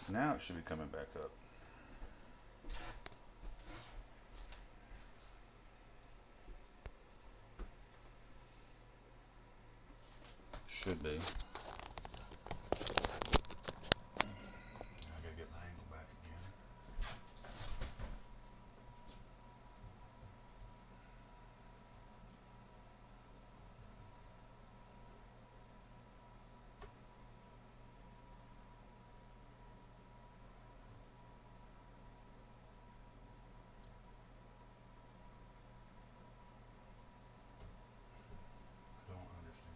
Now it should be coming back up. Should be. I gotta get my angle back again. I don't understand.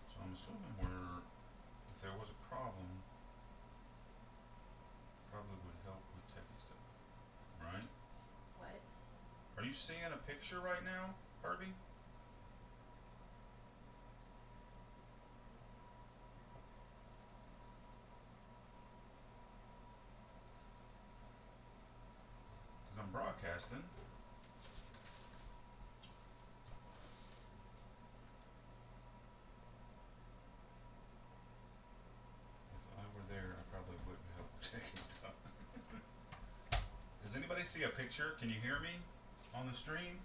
So I'm assuming if there was a problem, probably would help with techie stuff, right? What? Are you seeing a picture right now, Herbie? Because I'm broadcasting. If I were there, I probably wouldn't help with techie stuff. Does anybody see a picture? Can you hear me on the stream?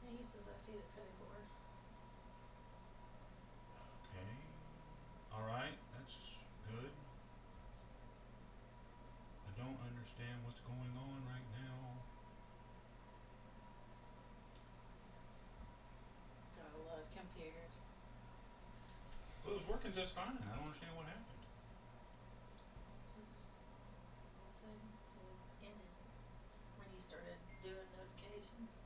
Yeah, he says I see the cutting board. Okay. All right. That's good. I don't understand what's going on right now. Gotta love computers. Well, it was working just fine. I don't understand what happened. Just all of a sudden it ended when you started doing notifications.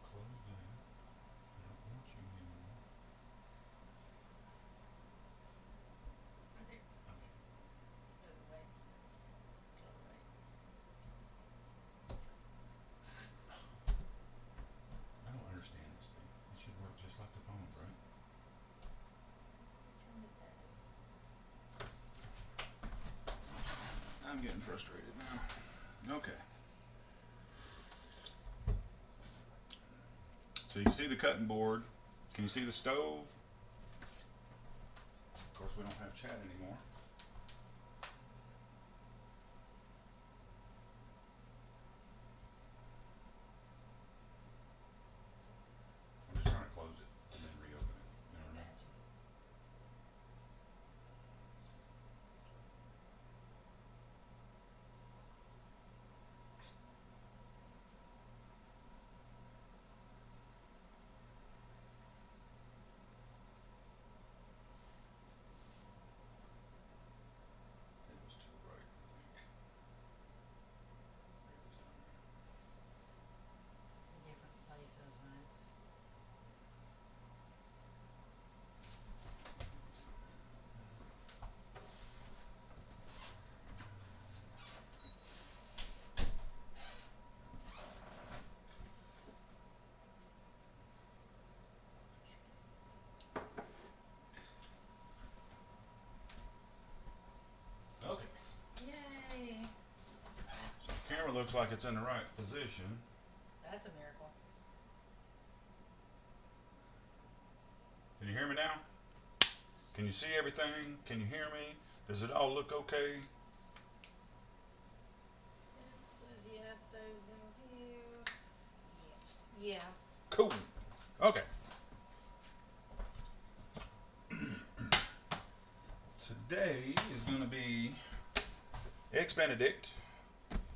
Close that. I don't want you anymore. Right there. Okay. Other way. Other way. I don't understand this thing. It should work just like the phones, right? It kinda does. I'm getting frustrated now. Okay. So you can see the cutting board. Can you see the stove? Of course, we don't have chat anymore. I'm just trying to close it and then reopen it. You know what I mean? Gotcha. It was to the right, I think. There it is down there. It's a different place those nights. Okay. Yay! So the camera looks like it's in the right position. That's a miracle. Can you hear me now? Can you see everything? Can you hear me? Does it all look okay? It says yes, stoves in view. Yeah. Cool. Okay. Today is going to be eggs Benedict.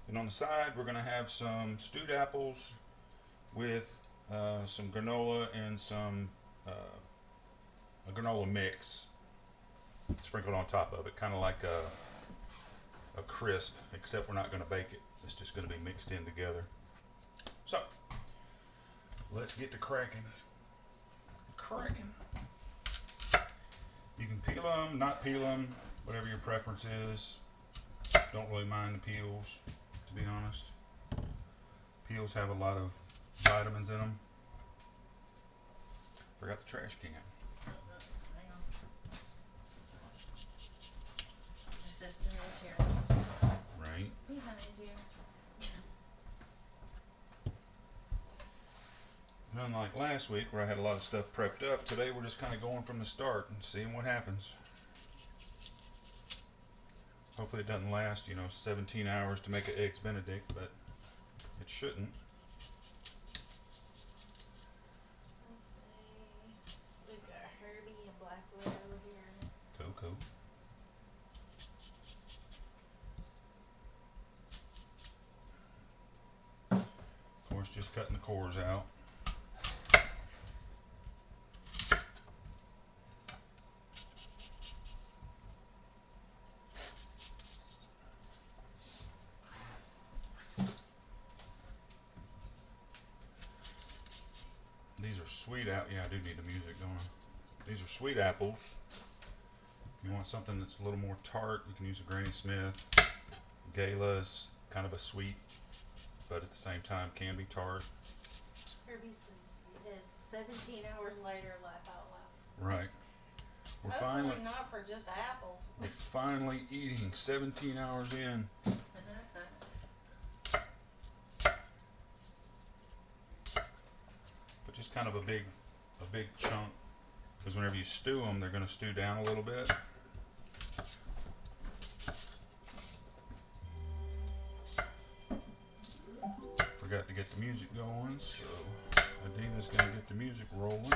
And on the side, we're going to have some stewed apples with some granola and some a granola granola mix sprinkled on top of it, kind of like a crisp, except we're not going to bake it. It's just going to be mixed in together. So, let's get to cracking. You can peel them, not peel them, whatever your preference is. Don't really mind the peels, to be honest. Peels have a lot of vitamins in them. Forgot the trash can. Hang on. Assistant is here. Right. Hey, honey, dear. Unlike last week where I had a lot of stuff prepped up, today we're just kind of going from the start and seeing what happens. Hopefully it doesn't last, 17 hours to make an Eggs Benedict, but it shouldn't. Let's see. We've got Herbie and Black Widow here. Cool. Of course, just cutting the cores out. These are sweet apples. Yeah, I do need the music going. These are sweet apples. If you want something that's a little more tart, you can use a Granny Smith. Gala is kind of a sweet, but at the same time can be tart. Herbie's is 17 hours later, laugh out loud. Right. We're Hopefully not for just apples. We're finally eating 17 hours in. But just kind of a big chunk, because whenever you stew them, they're going to stew down a little bit. Forgot to get the music going, so Adina's going to get the music rolling.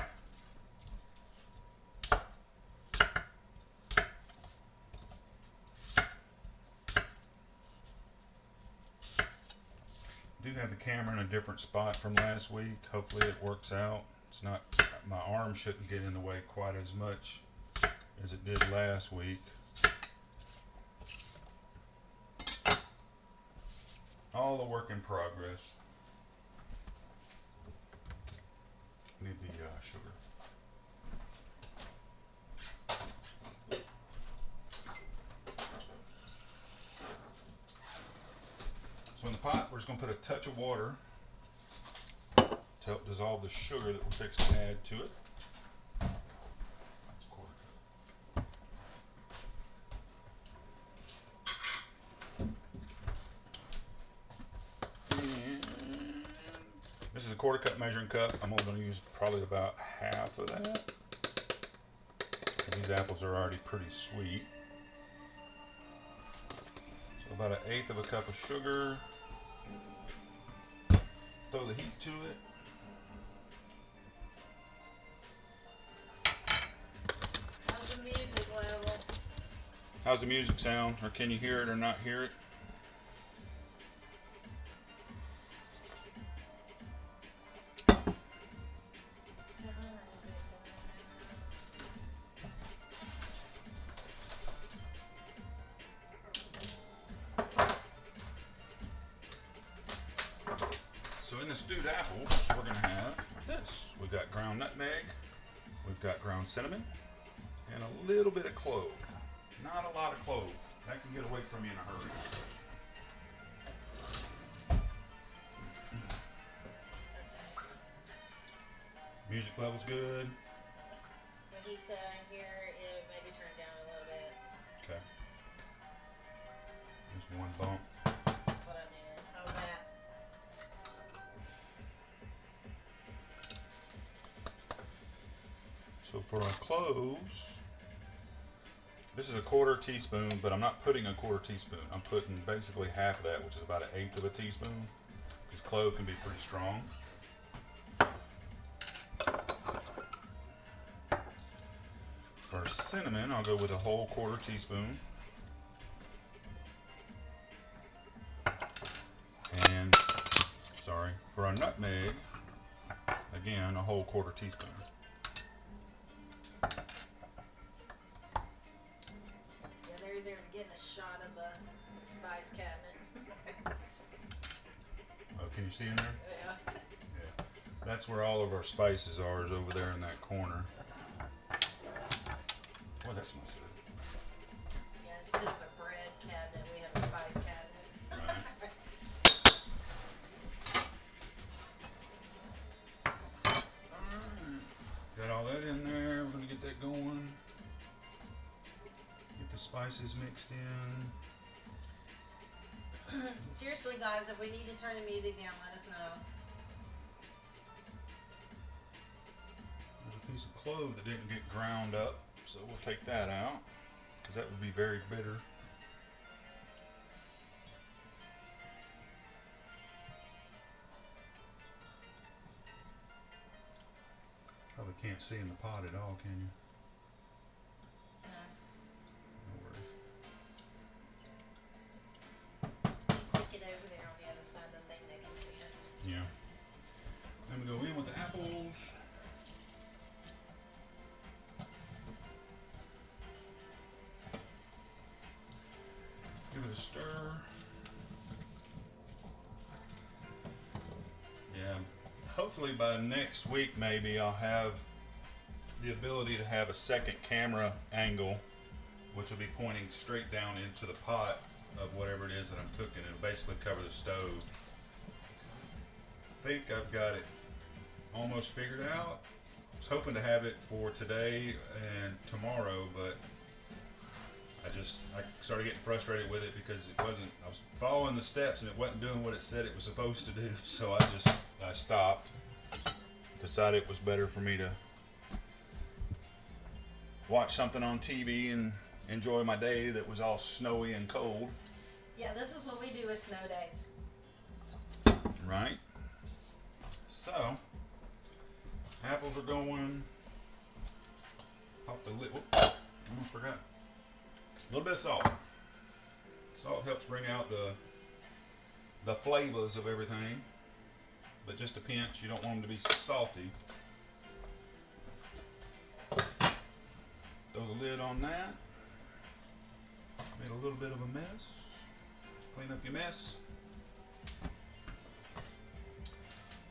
I do have the camera in a different spot from last week. Hopefully it works out. It's not, my arm shouldn't get in the way quite as much as it did last week. All a work in progress. Need the sugar. So in the pot, we're just going to put a touch of water to help dissolve the sugar that we're fixing to add to it. This is a 1/4 cup measuring cup. I'm only going to use probably about half of that, because these apples are already pretty sweet. So about 1/8 of a cup of sugar. Throw the heat to it. How's the music level? How's the music sound? Or can you hear it or not hear it? So in the stewed apples, we're going to have this. We've got ground nutmeg, we've got ground cinnamon, and a little bit of clove. Not a lot of clove. That can get away from you in a hurry. Music level's good. When he said here, it maybe turn down a little bit. Okay. Just one bump. That's what I did. How's that? So for our cloves, this is a 1/4 teaspoon, but I'm not putting a 1/4 teaspoon. I'm putting basically half of that, which is about 1/8 of a teaspoon, because clove can be pretty strong. For cinnamon, I'll go with a whole 1/4 teaspoon. And, sorry, for our nutmeg, again, a whole 1/4 teaspoon. shot of the spice cabinet. Oh, can you see in there? Yeah. Yeah. That's where all of our spices are, is over there in that corner. Boy, that smells good. Yeah, instead of a bread cabinet, we have a spice cabinet. Right. Got all that in there. We're gonna get that going. Get the spices mixed in. Seriously, guys, if we need to turn the music down, let us know. There's a piece of clove that didn't get ground up, so we'll take that out, because that would be very bitter. Probably can't see in the pot at all, can you? No. No worries. Take it over there on the other side, then they can see it. Yeah. Then we go in with the apples. Give it a stir. Yeah. Hopefully by next week maybe I'll have the ability to have a second camera angle, which will be pointing straight down into the pot of whatever it is that I'm cooking. It'll basically cover the stove. I think I've got it almost figured out. I was hoping to have it for today and tomorrow, but I started getting frustrated with it because I was following the steps and it wasn't doing what it said it was supposed to do. So I stopped. Decided it was better for me to watch something on TV and enjoy my day that was all snowy and cold. Yeah, this is what we do with snow days. Right? So, apples are going. Pop the lid. Whoop, almost forgot. A little bit of salt. Salt helps bring out the flavors of everything, but just a pinch. You don't want them to be salty. Throw the lid on that. Made a little bit of a mess. Clean up your mess.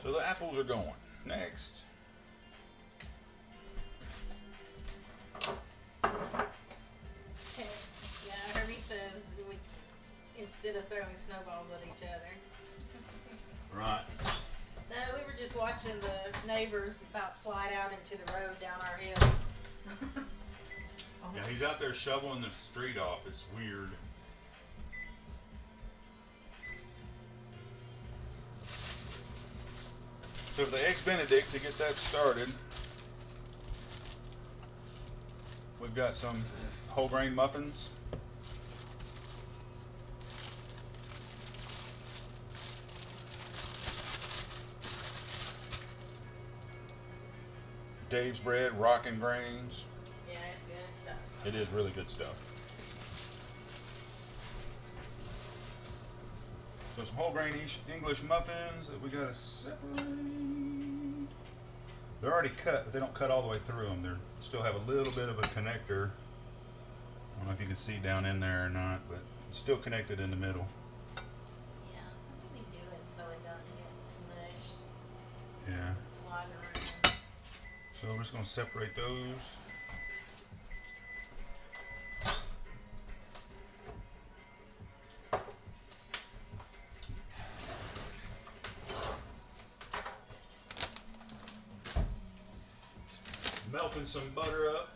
So the apples are going. Next. Yeah, Herbie says instead of throwing snowballs at each other. Right. No, we were just watching the neighbors about slide out into the road down our hill. Yeah, he's out there shoveling the street off. It's weird. So for the eggs Benedict, to get that started, we've got some whole grain muffins. Dave's bread, rockin' grains. Yeah, it's good stuff. It is really good stuff. So some whole grain English muffins that we gotta separate. They're already cut, but they don't cut all the way through them. They still have a little bit of a connector. I don't know if you can see down in there or not, but it's still connected in the middle. Yeah, I think they do it so it doesn't get smushed. Yeah. Slide around. So we're just gonna separate those. Melting some butter up.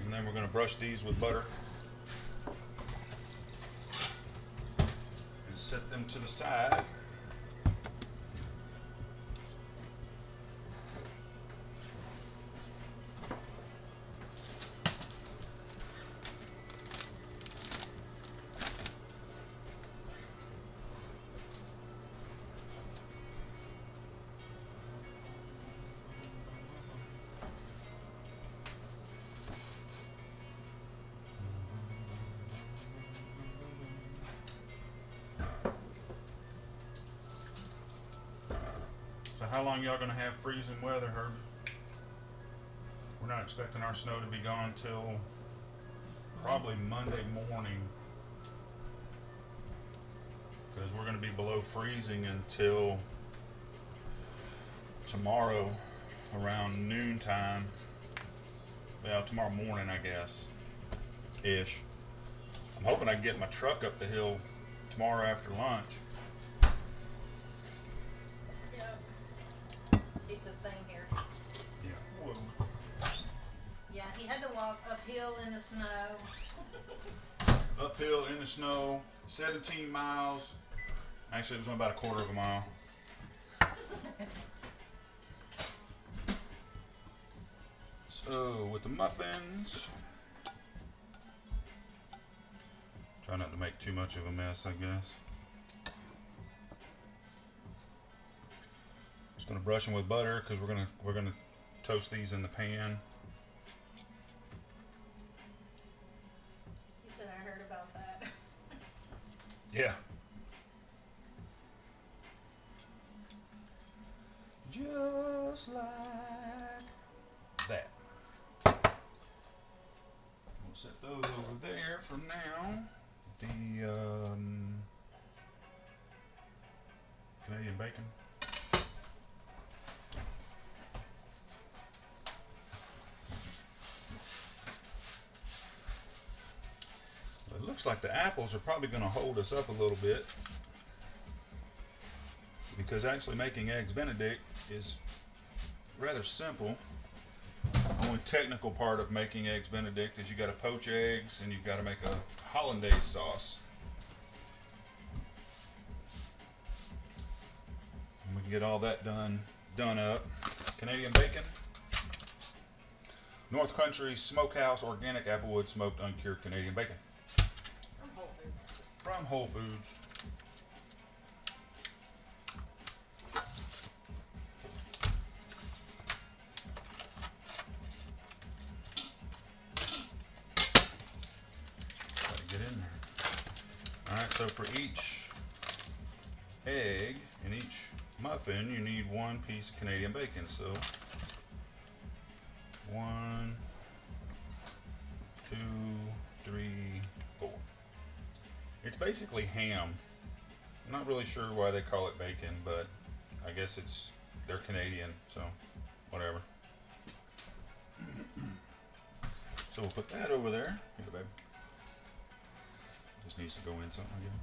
And then we're going to brush these with butter. And set them to the side. So how long y'all gonna have freezing weather, Herbie? We're not expecting our snow to be gone till probably Monday morning, because we're going to be below freezing until tomorrow around noontime. Well, tomorrow morning, I guess, ish. I'm hoping I can get my truck up the hill tomorrow after lunch. Yeah. He said same here. Yeah. Whoa. Yeah, he had to walk uphill in the snow. Uphill in the snow, 17 miles. Actually, it was only about a quarter of a mile. So, with the muffins, try not to make too much of a mess, I guess. Just gonna brush them with butter because we're gonna toast these in the pan. He said I heard about that. Yeah. Just like that. We'll set those over there for now. The Canadian bacon. Well, it looks like the apples are probably going to hold us up a little bit, because actually making eggs Benedict is rather simple. The only technical part of making eggs Benedict is you got to poach eggs and you've got to make a hollandaise sauce. And we can get all that done up. Canadian bacon, North Country Smokehouse Organic Applewood Smoked Uncured Canadian Bacon From Whole Foods. from Whole Foods. Get in there. Alright, so for each egg in each muffin you need one piece of Canadian bacon. So 1, 2, 3, 4. It's basically ham. I'm not really sure why they call it bacon, but I guess they're Canadian, so whatever. So we'll put that over there. Here, babe. Just needs to go in something again.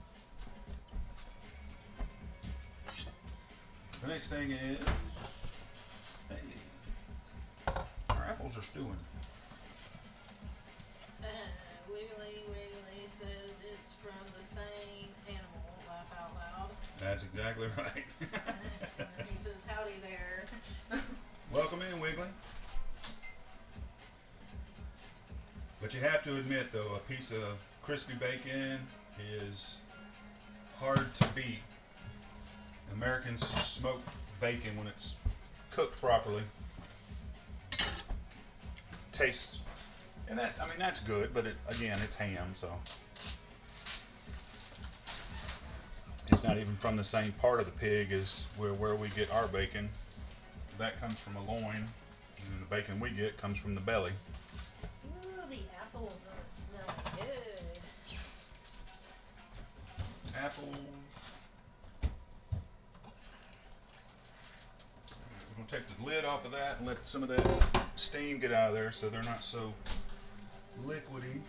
The next thing is, hey, our apples are stewing. Wiggly says it's from the same animal. Laugh out loud. That's exactly right. And he says howdy there. Welcome in, Wiggly. But you have to admit, though, a piece of crispy bacon is hard to beat. American smoked bacon, when it's cooked properly, tastes, and that's good, but again, it's ham, so it's not even from the same part of the pig as where we get our bacon. That comes from a loin, and the bacon we get comes from the belly. Ooh, the apples are smelling good. Apples. We're going to take the lid off of that and let some of that steam get out of there so they're not so liquidy.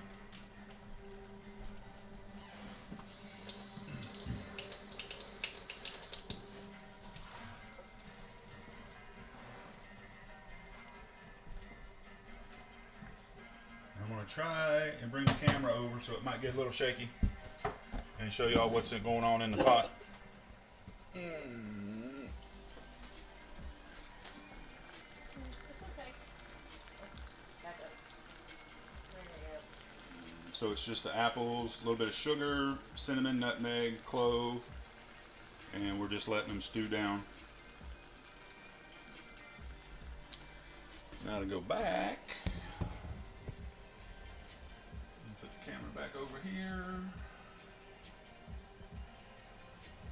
I'm going to try and bring the camera over so it might get a little shaky and show y'all what's going on in the pot. So it's just the apples, a little bit of sugar, cinnamon, nutmeg, clove, and we're just letting them stew down. Now to go back, put the camera back over here,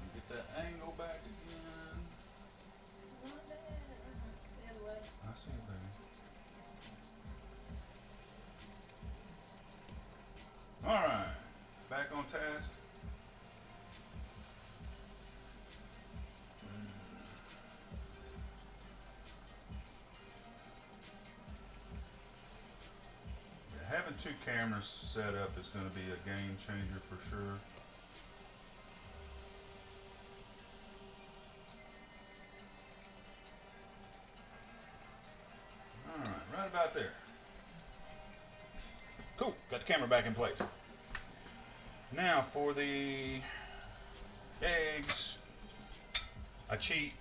and get that angle back again. The other way. I see it, baby. having 2 cameras set up is going to be a game changer for sure. Alright, right about there. Cool, got the camera back in place. Now for the eggs, I cheat.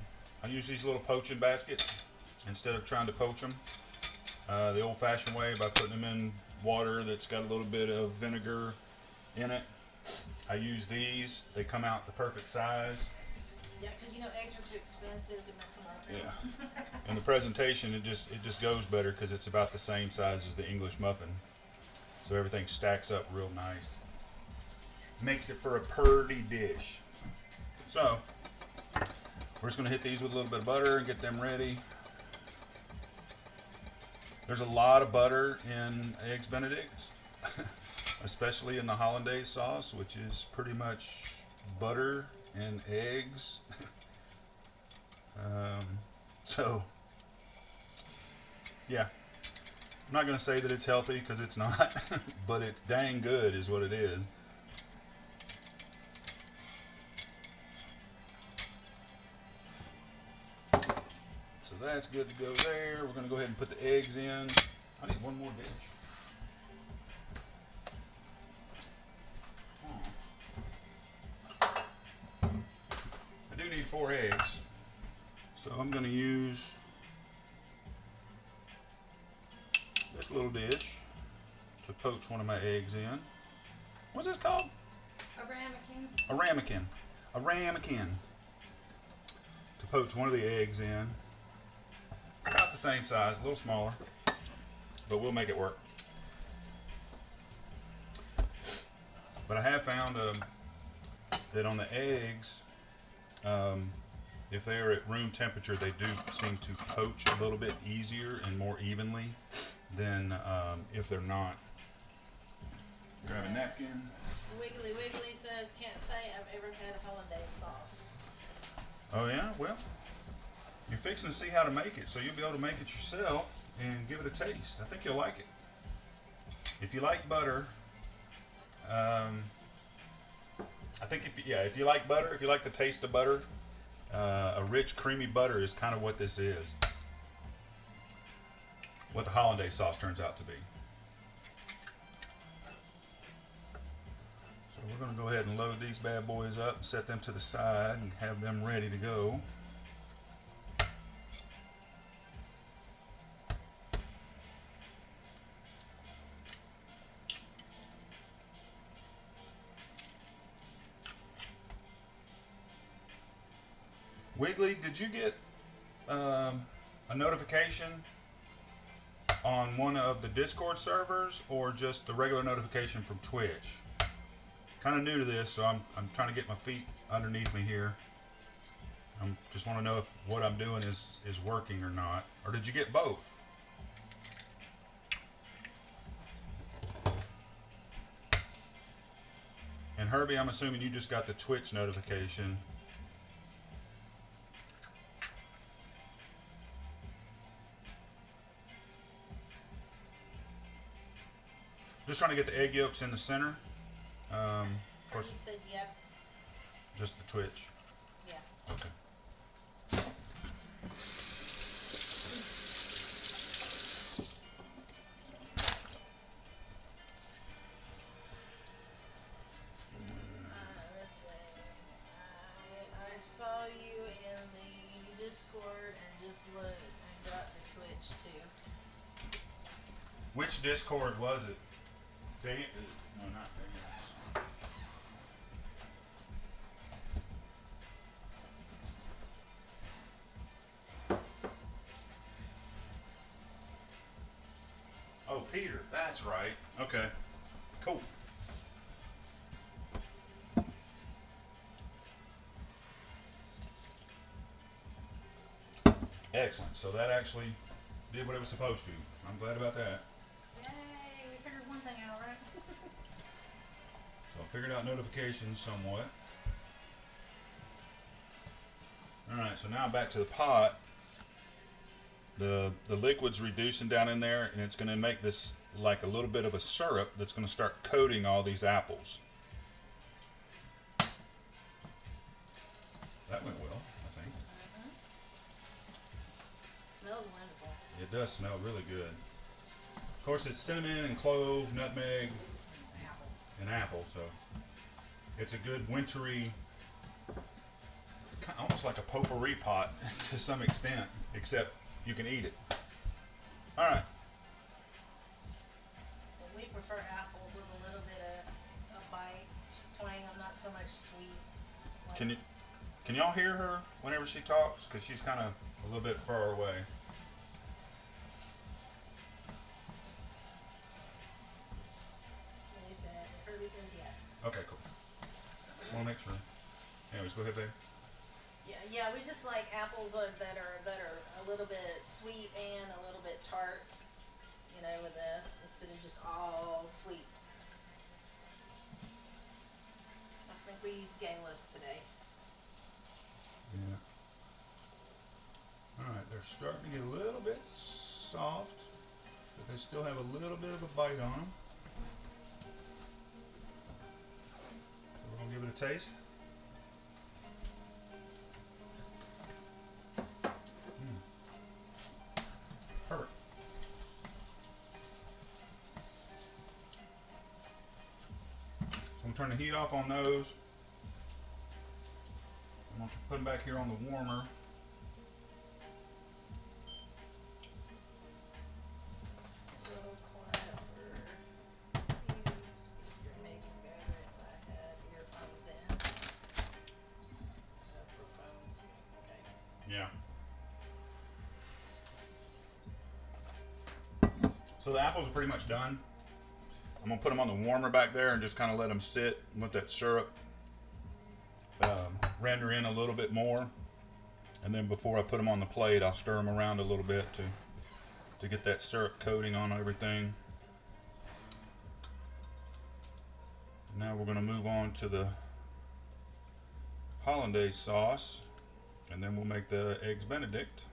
I use these little poaching baskets instead of trying to poach them the old-fashioned way by putting them in water that's got a little bit of vinegar in it. I use these. They come out the perfect size. Yeah, because you know eggs are too expensive to mess them up. Yeah. In the presentation, it just goes better because it's about the same size as the English muffin. So everything stacks up real nice. Makes it for a purty dish. So we're just going to hit these with a little bit of butter and get them ready. There's a lot of butter in Eggs Benedict, especially in the hollandaise sauce, which is pretty much butter and eggs. So, yeah. I'm not going to say that it's healthy because it's not, but it's dang good is what it is. So that's good to go there. We're going to go ahead and put the eggs in. I need one more dish. I do need 4 eggs. So I'm going to use this little dish to poach one of my eggs in. What's this called? A ramekin. A ramekin. A ramekin. To poach one of the eggs in. It's about the same size, a little smaller, but we'll make it work. But I have found that on the eggs, if they are at room temperature, they do seem to poach a little bit easier and more evenly than if they're not. Grab a napkin. Wiggly Wiggly says, can't say I've ever had a hollandaise sauce. Oh yeah? Well, you're fixing to see how to make it, so you'll be able to make it yourself and give it a taste. I think you'll like it. If you like butter, I think if you like butter, if you like the taste of butter, a rich, creamy butter is kind of what this is. What the hollandaise sauce turns out to be. So we're going to go ahead and load these bad boys up, set them to the side, and have them ready to go. Wiggly, did you get a notification on one of the Discord servers or just the regular notification from Twitch? Kind of new to this, so I'm trying to get my feet underneath me here. I just want to know if what I'm doing is working or not. Or did you get both? And Herbie, I'm assuming you just got the Twitch notification. Just trying to get the egg yolks in the center. Of course, He said, yep. just the Twitch. Yeah. Okay. Let's see. I saw you in the Discord and just looked and got the Twitch too. Which Discord was it? No, not Daniel's. Oh, Peter. That's right. Okay. Cool. Excellent. So that actually did what it was supposed to. I'm glad about that. Yay, we figured one thing out, right? So I figured out notifications somewhat. Alright, so now back to the pot. The liquid's reducing down in there, and it's going to make this like a little bit of a syrup that's going to start coating all these apples. That went well, I think. Smells wonderful. It does smell really good. Of course, it's cinnamon and clove, nutmeg, and apple, so it's a good wintry, almost like a potpourri pot to some extent, except you can eat it. All right. Well, we prefer apples with a little bit of a bite, twang. I'm not so much sweet. Like, Can y'all hear her whenever she talks? Because she's kind of a little bit far away. Kirby says yes. Okay, cool. Want to make sure. Anyways, go ahead, babe. Yeah. We just like apples that are a little bit sweet and a little bit tart. You know, with this instead of just all sweet. I think we use galas today. Yeah. All right, they're starting to get a little bit soft, but they still have a little bit of a bite on them. So we're gonna give it a taste. Perfect. So I'm gonna turn the heat off on those. I'm going to put them back here on the warmer. A little quiet for you. Speaker make favorite if I had earphones in. For phones, okay. Yeah. So the apples are pretty much done. I'm going to put them on the warmer back there and just kind of let them sit and let that syrup render in a little bit more, and then before I put them on the plate, I'll stir them around a little bit to get that syrup coating on everything. Now we're going to move on to the hollandaise sauce, and then we'll make the eggs Benedict.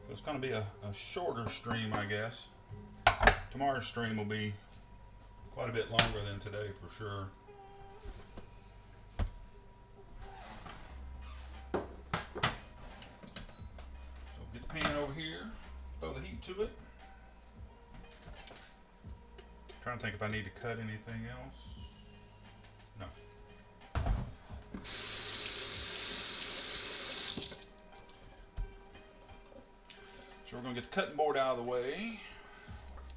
So it's going to be a shorter stream, I guess. Tomorrow's stream will be quite a bit longer than today for sure. Pan over here, throw the heat to it. Trying to think if I need to cut anything else. No. So we're going to get the cutting board out of the way,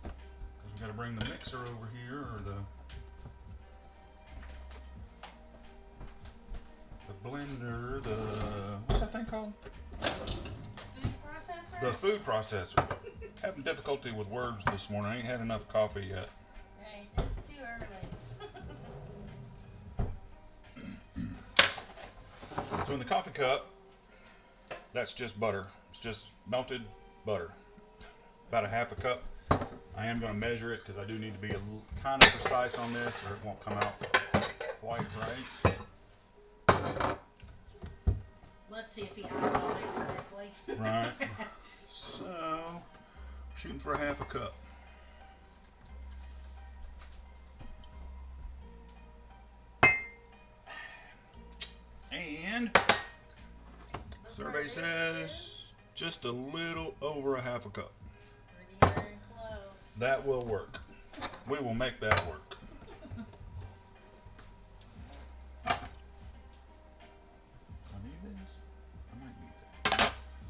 because we got to bring the mixer over here, or the blender, what's that thing called? The food processor. Having difficulty with words this morning. I ain't had enough coffee yet. Right, it's too early. So in the coffee cup, that's just butter. It's just melted butter. About a half a cup. I am going to measure it because I do need to be kind of precise on this, or it won't come out quite right. Let's see if he eyeballed it correctly. Right. So, shooting for a half a cup. And survey says just a little over a half a cup. Pretty darn close. That will work. We will make that work.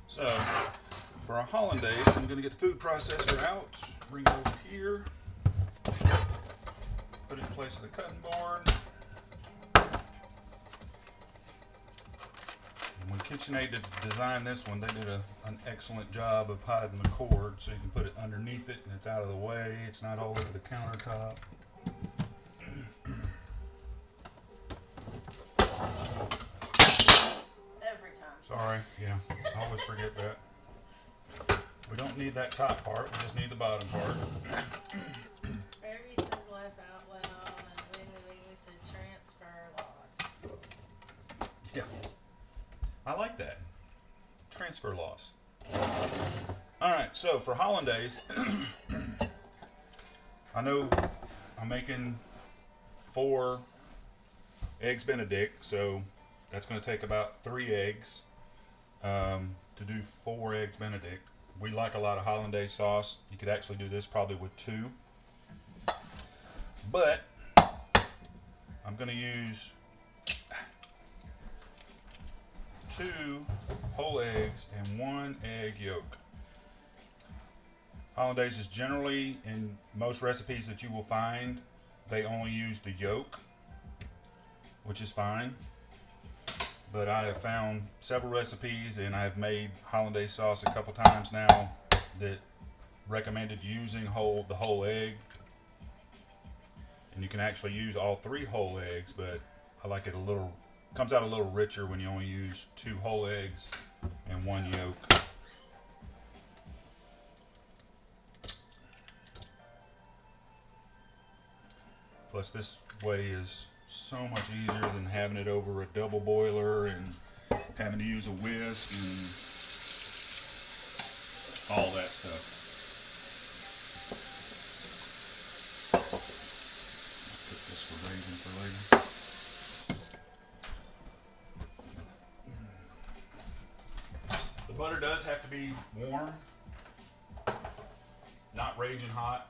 So, for our hollandaise, I'm going to get the food processor out, bring it over here, put it in place of the cutting board. And when KitchenAid designed this one, they did an excellent job of hiding the cord, so you can put it underneath it and it's out of the way. It's not all over the countertop. Sorry, yeah, I always forget that. We don't need that top part, we just need the bottom part. Barry says laugh out loud, and we said transfer loss. Yeah, I like that. Transfer loss. Alright, so for hollandaise, I know I'm making 4 eggs Benedict, so that's going to take about 3 eggs to do 4 eggs Benedict. We like a lot of hollandaise sauce. You could actually do this probably with 2. But I'm going to use 2 whole eggs and 1 egg yolk. Hollandaise is generally, in most recipes that you will find, they only use the yolk, which is fine. But I have found several recipes, and I have made hollandaise sauce a couple times now that recommended using the whole egg. And you can actually use all 3 whole eggs, but I like it comes out a little richer when you only use 2 whole eggs and 1 yolk. Plus, this way is so much easier than having it over a double boiler and having to use a whisk and all that stuff. I'll put this for raging for later. The butter does have to be warm, not raging hot.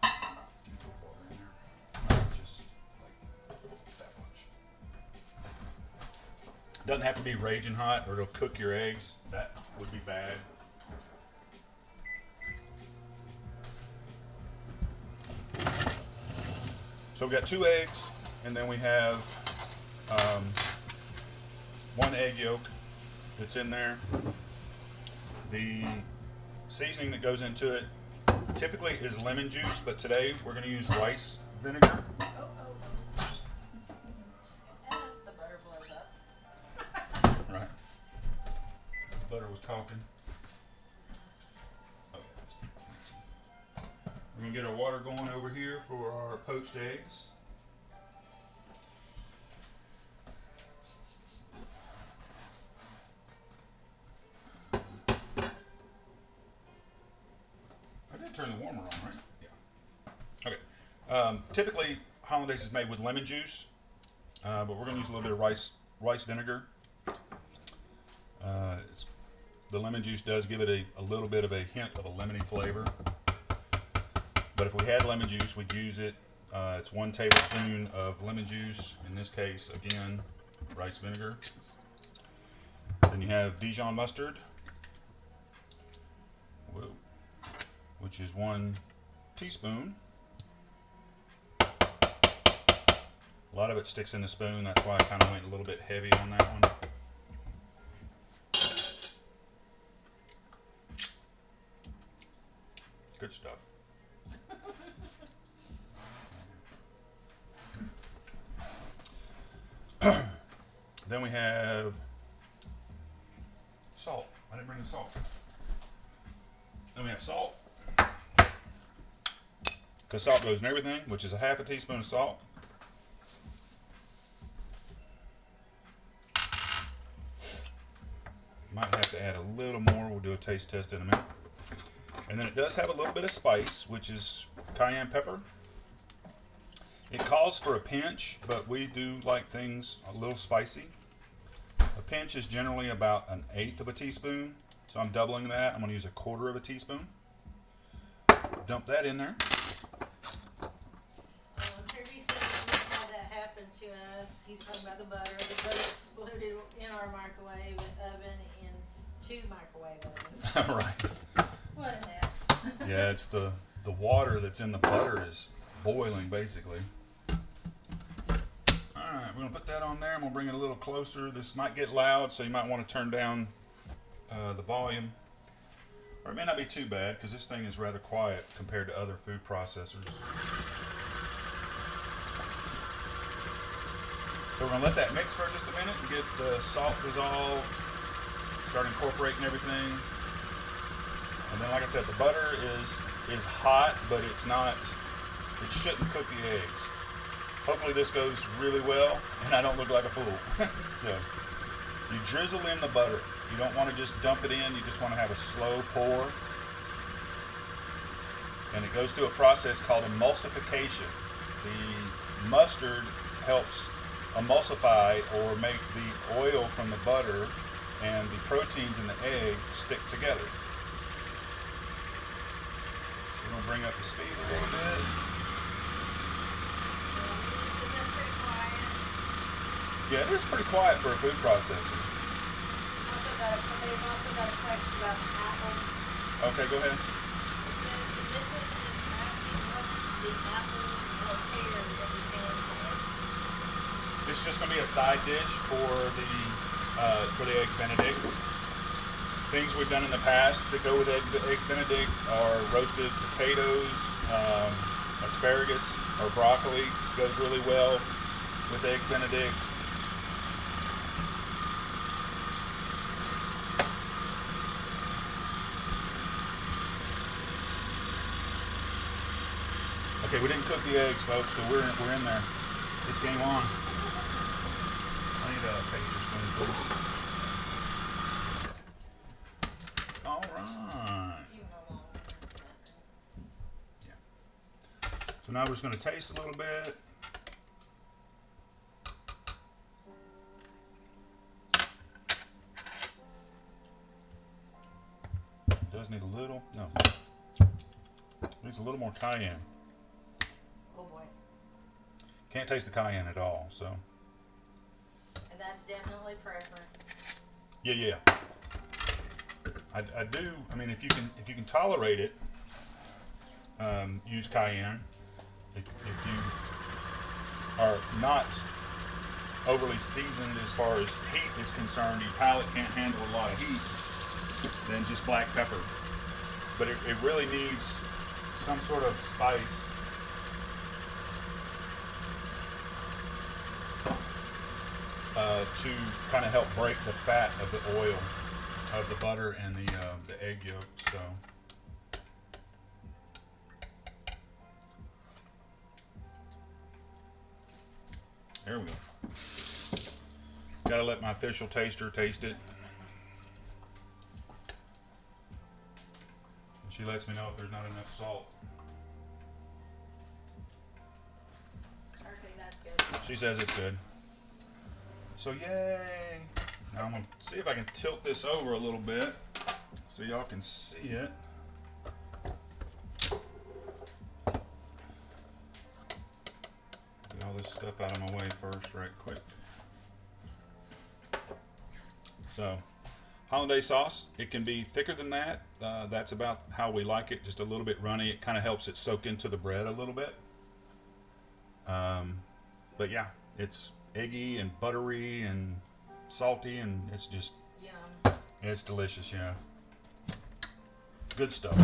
Doesn't have to be raging hot or it'll cook your eggs. That would be bad. So we've got 2 eggs, and then we have 1 egg yolk that's in there. The seasoning that goes into it typically is lemon juice, but today we're going to use rice vinegar. Butter was talking. We're going to get our water going over here for our poached eggs. I did turn the warmer on, right? Yeah. Okay. Typically, hollandaise is made with lemon juice, but we're going to use a little bit of rice vinegar. The lemon juice does give it a little bit of a hint of a lemony flavor. But if we had lemon juice, we'd use it. It's 1 tablespoon of lemon juice. In this case, again, rice vinegar. Then you have Dijon mustard, which is 1 teaspoon. A lot of it sticks in the spoon. That's why I kind of went a little bit heavy on that one. Good stuff. Then we have salt. I didn't bring the salt. Then we have salt. Because salt goes in everything, which is a 1/2 teaspoon of salt. Might have to add a little more. We'll do a taste test in a minute. And then it does have a little bit of spice, which is cayenne pepper. It calls for a pinch, but we do like things a little spicy. A pinch is generally about 1/8 of a teaspoon, so I'm doubling that. I'm going to use 1/4 of a teaspoon. Dump that in there. Kirby said had that happen to us. He's talking about the butter. The butter exploded in our microwave oven in 2 microwave ovens. Right. What a mess. Yeah, it's the water that's in the butter is boiling, basically. Alright, we're going to put that on there. I'm going to bring it a little closer. This might get loud, so you might want to turn down the volume. Or it may not be too bad, because this thing is rather quiet compared to other food processors. So we're going to let that mix for just a minute and get the salt dissolved, start incorporating everything. And then, like I said, the butter is hot, but it shouldn't cook the eggs. Hopefully this goes really well and I don't look like a fool. So you drizzle in the butter. You don't want to just dump it in, you just want to have a slow pour. And it goes through a process called emulsification. The mustard helps emulsify or make the oil from the butter and the proteins in the egg stick together. We're going to bring up the speed a little bit. Yeah, it is pretty quiet for a food processor. They've also got a question about apples. Okay, go ahead. It says the visit is asking what's the apple prepared that we can for. It's just going to be a side dish for the eggs Benedict. Things we've done in the past that go with eggs Benedict are roasted potatoes, asparagus or broccoli goes really well with eggs Benedict. Okay, we didn't cook the eggs, folks, so we're in there. It's game on. I need a taster spoon, please. All right. Yeah. So now we're just going to taste a little bit. It does need a little. No. It needs a little more cayenne. Oh boy. Can't taste the cayenne at all, so. And that's definitely preference. Yeah. I do. I mean, if you can tolerate it, use cayenne. If you are not overly seasoned as far as heat is concerned, your palate can't handle a lot of heat, then just black pepper. But it really needs some sort of spice. To kind of help break the fat of the oil of the butter and the egg yolk. So there we go. Gotta let my official taster taste it. And she lets me know if there's not enough salt. Okay, that's good. She says it's good. So yay! Now I'm going to see if I can tilt this over a little bit so y'all can see it. Get all this stuff out of my way first right quick. So, hollandaise sauce, it can be thicker than that. That's about how we like it, just a little bit runny. It kind of helps it soak into the bread a little bit. But yeah, it's eggy and buttery and salty, and it's just Yum. it's delicious. Yeah, good stuff.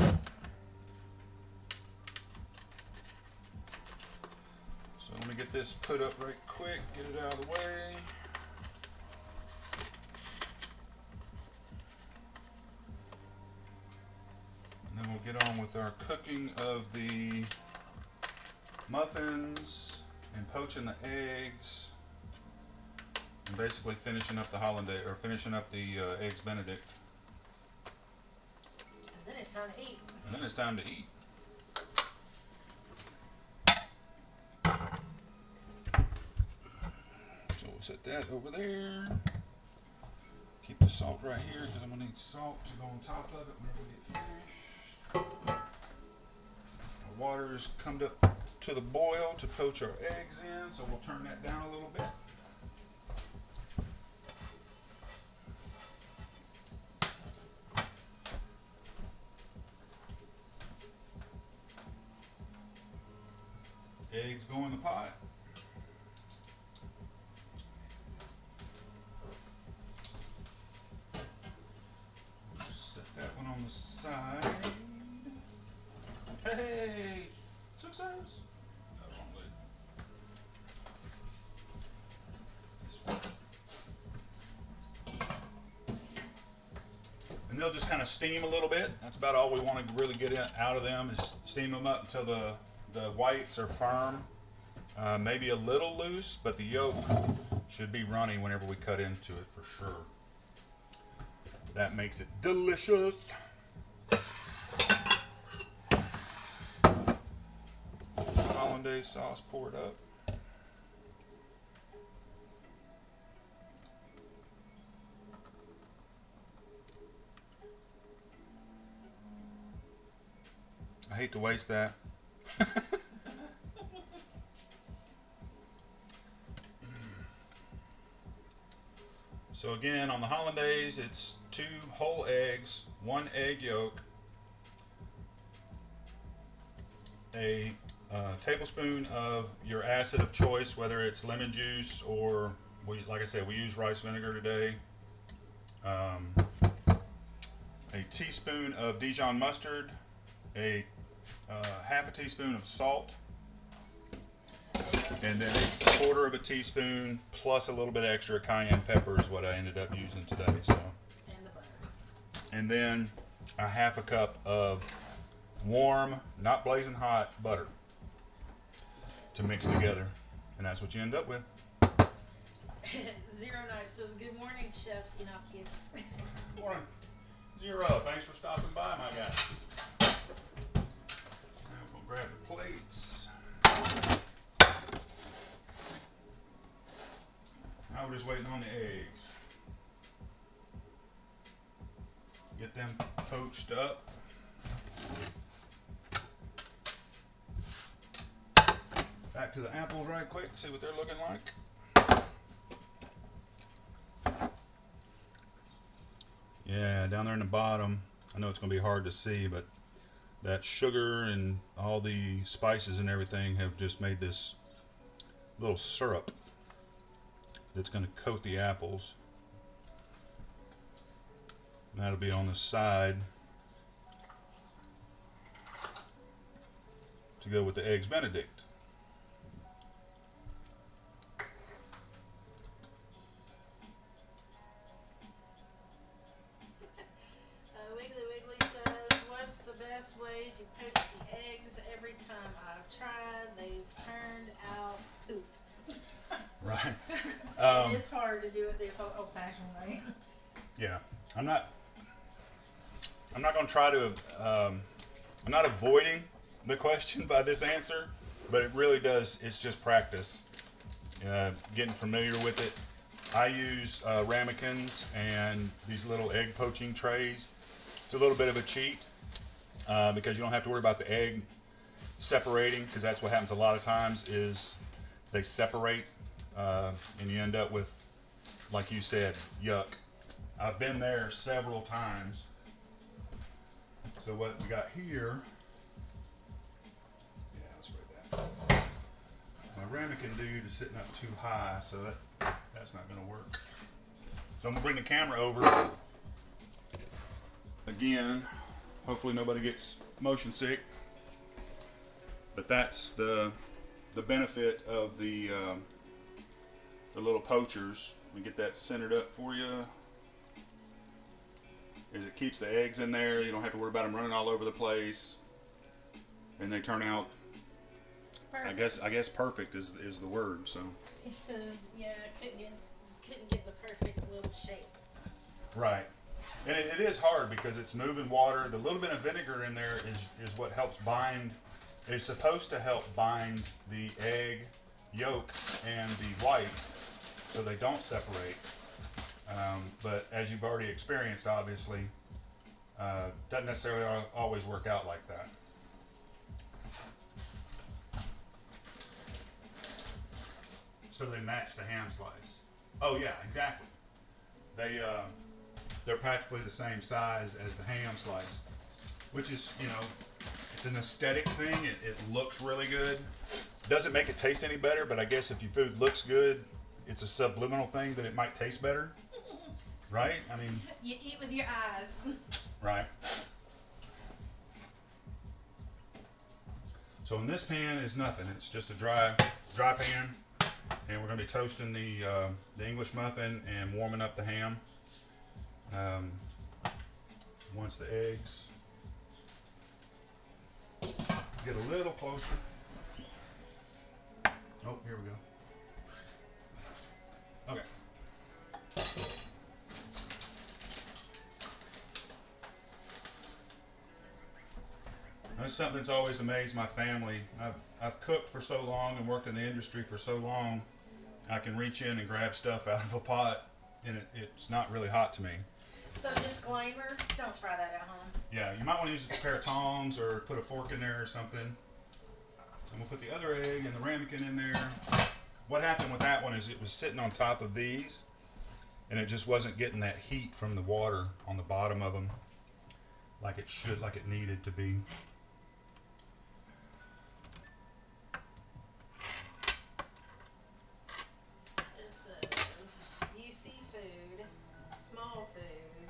So let me get this put up right quick, get it out of the way. And then we'll get on with our cooking of the muffins and poaching the eggs. And basically finishing up the hollandaise, or finishing up the eggs Benedict. And then it's time to eat. And then it's time to eat. So we'll set that over there. Keep the salt right here because I'm going to need salt to go on top of it whenever we get finished. Our water has come up to the boil to poach our eggs in, so we'll turn that down a little bit. Eggs go in the pot. Set that one on the side. Hey! Success! Oh, wrong lid. This one. And they'll just kind of steam a little bit. That's about all we want to really get out of them, is steam them up until the whites are firm, maybe a little loose, but the yolk should be runny whenever we cut into it for sure. That makes it delicious. Hollandaise sauce poured up. I hate to waste that. So again, on the hollandaise, it's 2 whole eggs, 1 egg yolk, a tablespoon of your acid of choice, whether it's lemon juice or, like I said, we use rice vinegar today. A teaspoon of Dijon mustard, a half a teaspoon of salt, and then a quarter of a teaspoon plus a little bit extra cayenne pepper is what I ended up using today. So, And the butter. and then a half a cup of warm, not blazing hot butter to mix together, and that's what you end up with. Zero Night says, "Good morning, Chef Innocuous." Good morning, Zero. Thanks for stopping by, my guy. Now we'll grab the plates. Now we're just waiting on the eggs. Get them poached up. Back to the apples right quick, see what they're looking like. Yeah, down there in the bottom, I know it's going to be hard to see, but that sugar and all the spices and everything have just made this little syrup that's going to coat the apples. And that'll be on the side to go with the eggs Benedict. Wiggly Wiggly says, "What's the best way to poach the eggs? Every time I've tried, they've turned out poop." Right. It is hard to do it the old-fashioned way. Yeah, I'm not going to try to. I'm not avoiding the question by this answer, but it really does. It's just practice, getting familiar with it. I use ramekins and these little egg poaching trays. It's a little bit of a cheat because you don't have to worry about the egg separating, because that's what happens a lot of times is they separate and you end up with, like you said, yuck. I've been there several times. So what we got here, yeah, let's write that. My ramekin dude is sitting up too high, so that's not going to work. So I'm going to bring the camera over. Again, hopefully nobody gets motion sick. But that's the benefit of the little poachers. Let me get that centered up for you. Is it keeps the eggs in there. You don't have to worry about them running all over the place, and they turn out. Perfect. I guess perfect is the word. So. He says, "Yeah, couldn't get the perfect little shape." Right. And it is hard because it's moving water. The little bit of vinegar in there is what helps bind. It's supposed to help bind the egg yolk and the white so they don't separate. But as you've already experienced, obviously, doesn't necessarily always work out like that. So they match the ham slice. Oh yeah, exactly. They're practically the same size as the ham slice, which is, it's an aesthetic thing. It looks really good. Doesn't make it taste any better, but I guess if your food looks good, it's a subliminal thing that it might taste better. Right? I mean, you eat with your eyes. Right. So in this pan is nothing. It's just a dry pan, and we're going to be toasting the English muffin and warming up the ham. Once the eggs get a little closer. Oh, here we go. Okay. That's something that's always amazed my family. I've cooked for so long and worked in the industry for so long. I can reach in and grab stuff out of a pot, and it's not really hot to me. So disclaimer, don't try that at home. Yeah, you might want to use a pair of tongs or put a fork in there or something. I'm gonna put the other egg and the ramekin in there. What happened with that one is it was sitting on top of these, and it just wasn't getting that heat from the water on the bottom of them like it should, like it needed to be. It says, you see food, small food,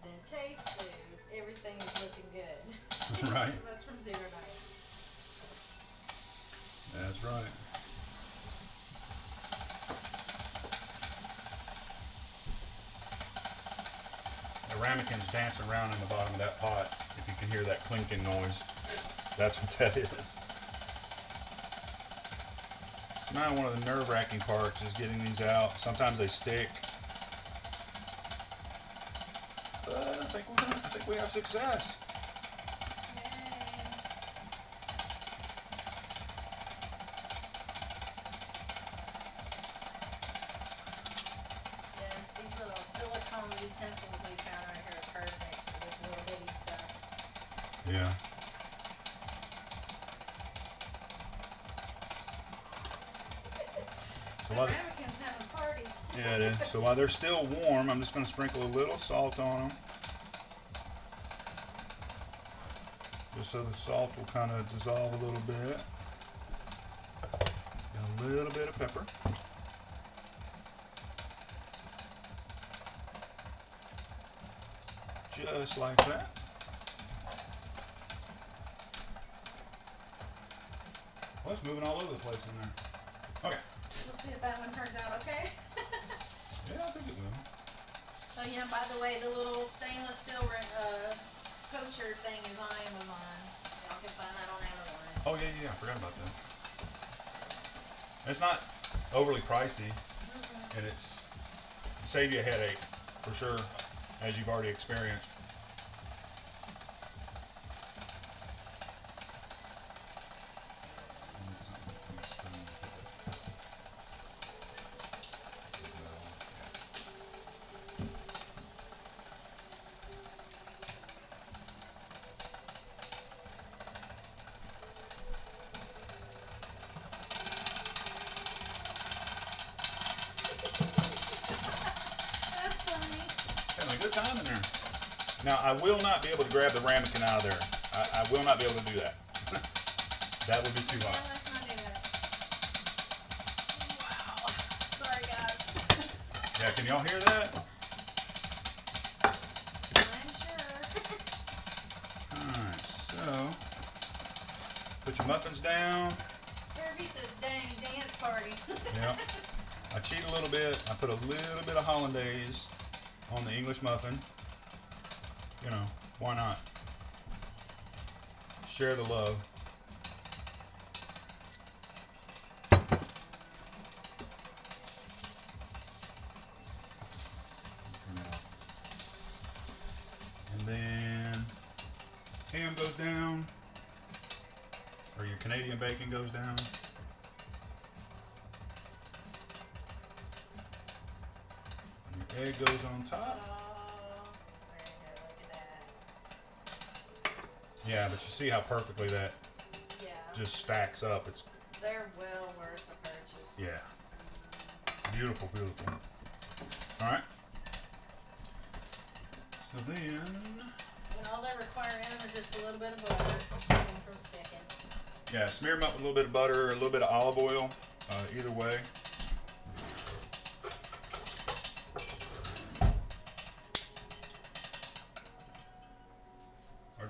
then taste food, everything is looking good. Right. That's from Zero Night. That's right. The ramekin's dancing around in the bottom of that pot. If you can hear that clinking noise, that's what that is. So now one of the nerve-wracking parts is getting these out. Sometimes they stick. But I think we have success. Silicone utensils we found right here are perfect for this little bitty stuff. Yeah. The ramekin's having a party. Yeah, it is. So while they're still warm, I'm just going to sprinkle a little salt on them. Just so the salt will kind of dissolve a little bit. And a little bit of pepper. Just like that. Well, it's moving all over the place in there. Okay. We'll see if that one turns out okay. Yeah, I think it will. So yeah, by the way, the little stainless steel poacher thing is on Amazon. Y'all can find that on Amazon. Oh yeah, I forgot about that. It's not overly pricey, and it's save you a headache for sure, as you've already experienced. Good time in there. Now, I will not be able to grab the ramekin out of there. I will not be able to do that. That would be too hot. Yeah, let's not do that. Wow. Sorry, guys. Yeah, can y'all hear that? I'm sure. Alright, so put your muffins down. Herbie says, dang, dance party. Yeah. I cheat a little bit. I put a little bit of hollandaise on the English muffin. You know, why not? Share the love. And then ham goes down, or your Canadian bacon goes down. Egg goes on top. Oh, there you go. Look at that. Yeah, but you see how perfectly that Yeah. just stacks up. It's They're well worth the purchase. yeah, beautiful, beautiful. All right. So then, And all they require in them is just a little bit of butter to keep them from sticking. yeah, smear them up with a little bit of butter, a little bit of olive oil, either way.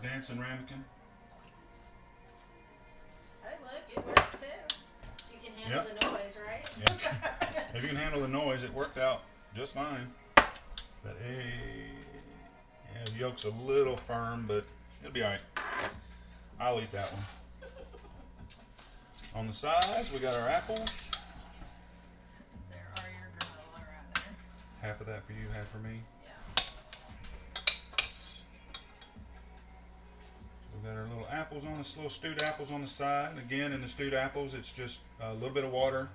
Dancing ramekin. Hey, look, it worked too. You can handle the noise, right? Yeah. If you can handle the noise, it worked out just fine. That egg, yeah, the yolk's a little firm, but it'll be alright. I'll eat that one. On the sides, we got our apples. There are your granola right there. Half of that for you, half for me. Yeah. We got our little apples on this, little stewed apples on the side. Again, in the stewed apples, it's just a little bit of water,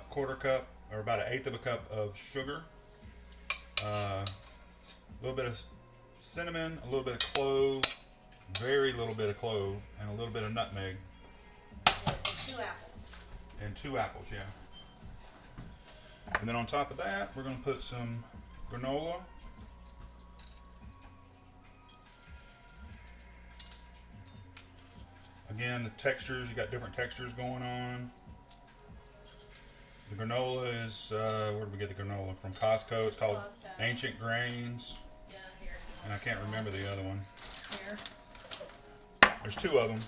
quarter cup or about 1/8 of a cup of sugar, a little bit of cinnamon, a little bit of clove, very little bit of clove, and a little bit of nutmeg. And 2 apples. And 2 apples, yeah. And then on top of that, we're going to put some granola. Again, the textures, you got different textures going on. The granola is, where did we get the granola? From Costco. It's called Costco. Ancient Grains. Yeah, here. And I can't remember the other one. Here. There's 2 of them.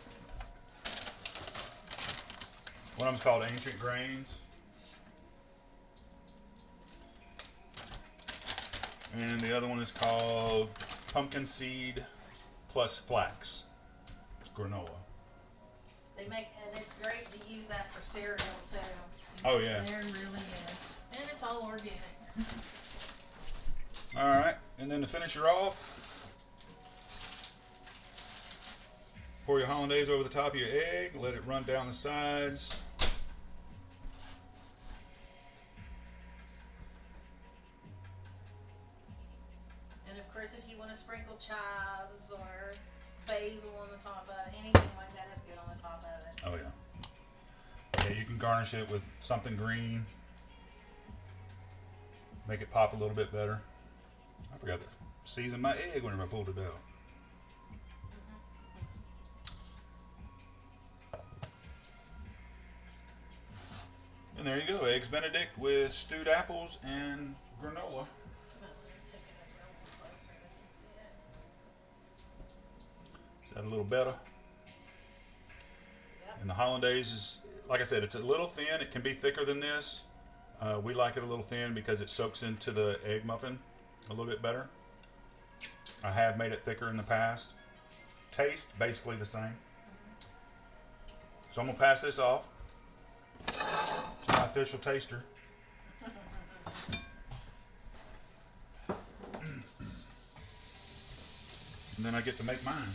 One of them's called Ancient Grains. And the other one is called Pumpkin Seed Plus Flax Granola. They make, and it's great to use that for cereal too. Oh, yeah. They're really good. And it's all organic. Alright, and then to finish her off, pour your hollandaise over the top of your egg, let it run down the sides. And of course, if you want to sprinkle chives or basil on the top of it, anything like that is good on the top of it. Oh, yeah. Yeah, you can garnish it with something green. Make it pop a little bit better. I forgot to season my egg whenever I pulled it out. And there you go, Eggs Benedict with stewed apples and granola. Is that a little better? Yep. And the hollandaise is, like I said, it's a little thin. It can be thicker than this. We like it a little thin because it soaks into the egg muffin a little bit better. I have made it thicker in the past. Taste, basically the same. So I'm going to pass this off to my official taster. And then I get to make mine.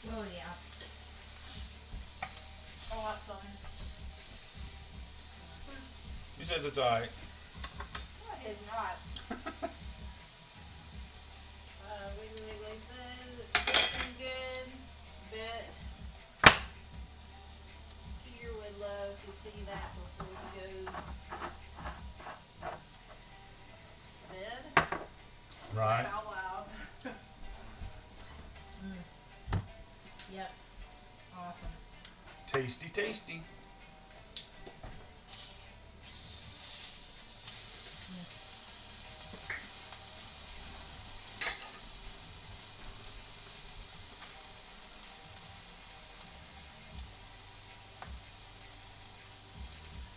Oh yeah. Awesome. He says it's alright. No, it is not. Wiggly Wiggly says it's looking good, but Peter would love to see that before he goes to bed. Right. Out loud. Yep. Awesome. Tasty, tasty.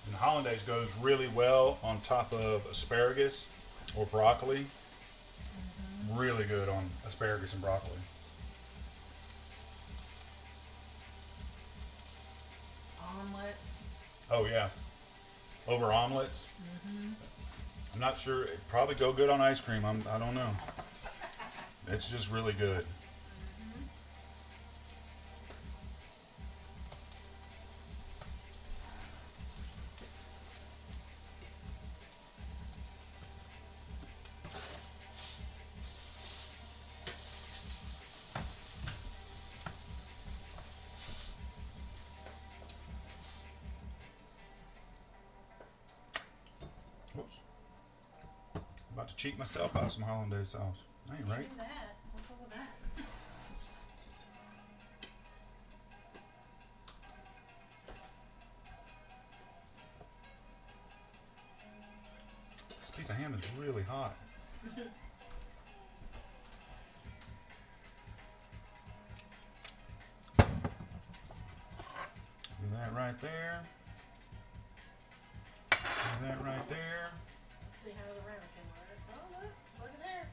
And the hollandaise goes really well on top of asparagus or broccoli. Really good on asparagus and broccoli. Omelets. Oh yeah, over omelets. I'm not sure. It'd probably go good on ice cream. I don't know. It's just really good. Whoops. About to cheat myself out of some hollandaise sauce. I ain't right. Look at that. What's up with that? This piece of ham is really hot. Do that right there. Do that right there. Let's see how the ramekin works. Oh, look at there.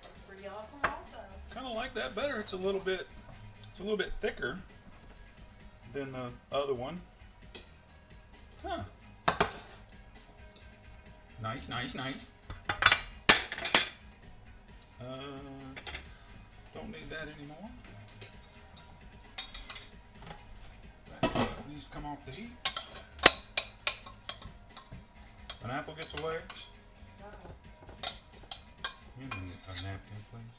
Looks pretty awesome also. Kind of like that better. It's a little bit thicker than the other one. Huh. Nice, nice, nice. Don't need that anymore. That needs to come off the heat. An apple gets away. You need a napkin, please.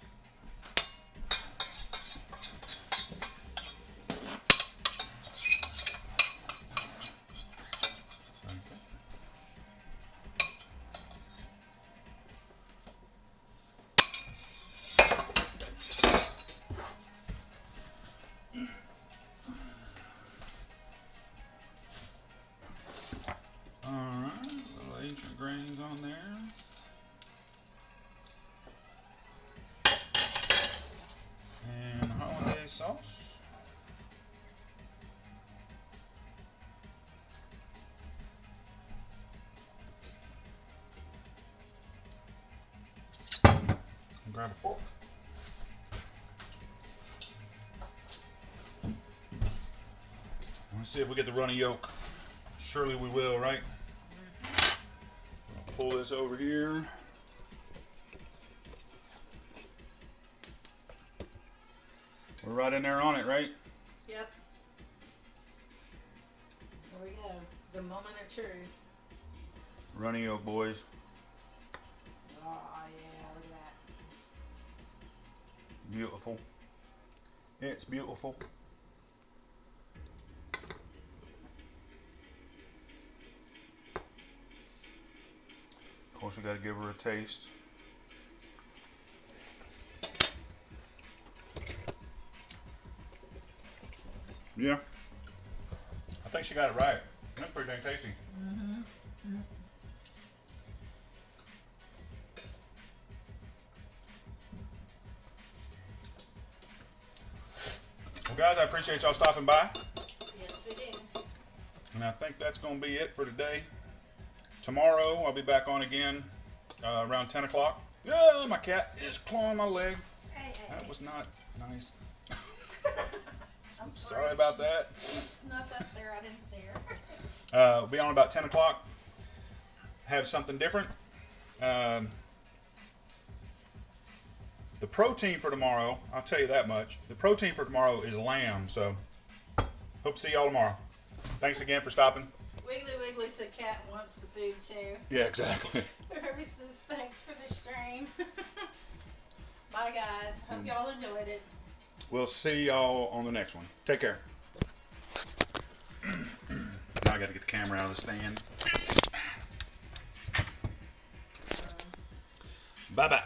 Alright, little ancient grains on there. And hollandaise sauce. And grab a fork. Let's see if we get the runny yolk. Surely we will, right? I'll pull this over here. We're right in there on it, right? Yep. There we go. The moment of truth. Runny yolk, boys. Oh, yeah, look at that. Beautiful. It's beautiful. Of course, we got to give her a taste. Yeah. I think she got it right. That's pretty dang tasty. Well, guys, I appreciate y'all stopping by. Yes, we do. And I think that's going to be it for today. Tomorrow, I'll be back on again around 10 o'clock. Oh, my cat is clawing my leg. Hey. That was not nice. I'm Sorry about that. Snuck up there. I didn't see her. We'll be on about 10 o'clock. Have something different. The protein for tomorrow, I'll tell you that much. The protein for tomorrow is lamb, so hope to see y'all tomorrow. Thanks again for stopping. Wiggly said cat wants the food too. Yeah, exactly. Herbie says thanks for the stream. Bye guys. Hope y'all enjoyed it. We'll see y'all on the next one. Take care. Now I got to get the camera out of the stand. Bye-bye.